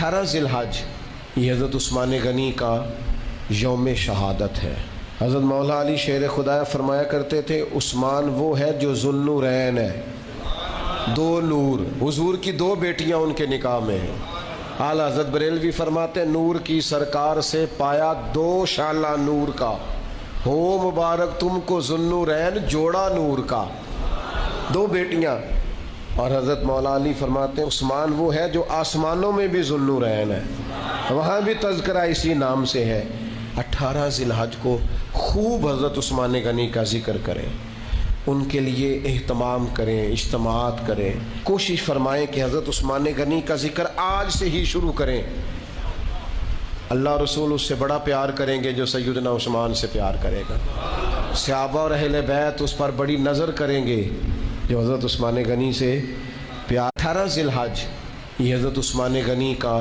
18 ذی الحج یہ حضرت عثمان غنی کا یوم شہادت ہے۔ حضرت مولا علی شیر خدایہ فرمایا کرتے تھے عثمان وہ ہے جو ذوالنورین ہے، دو نور، حضور کی دو بیٹیاں ان کے نکاح میں ہیں۔ اعلیٰ حضرت بریلوی فرماتے ہیں نور کی سرکار سے پایا دو شالہ نور کا، ہو مبارک تم کو ذوالنورین جوڑا نور کا، دو بیٹیاں۔ اور حضرت مولا علی فرماتے ہیں عثمان وہ ہے جو آسمانوں میں بھی ذوالنورین ہے، وہاں بھی تذکرہ اسی نام سے ہے۔ 18 ذی الحج کو خوب حضرت عثمان غنی کا ذکر کریں، ان کے لیے اہتمام کریں، اجتماعات کریں، کوشش فرمائیں کہ حضرت عثمان غنی کا ذکر آج سے ہی شروع کریں۔ اللہ رسول اس سے بڑا پیار کریں گے جو سیدنا عثمان سے پیار کرے گا، صحابہ اور اہل بیت اس پر بڑی نظر کریں گے جو حضرت عثمان غنی سے پیار۔ 18 ذی الحج یہ حضرت عثمان غنی کا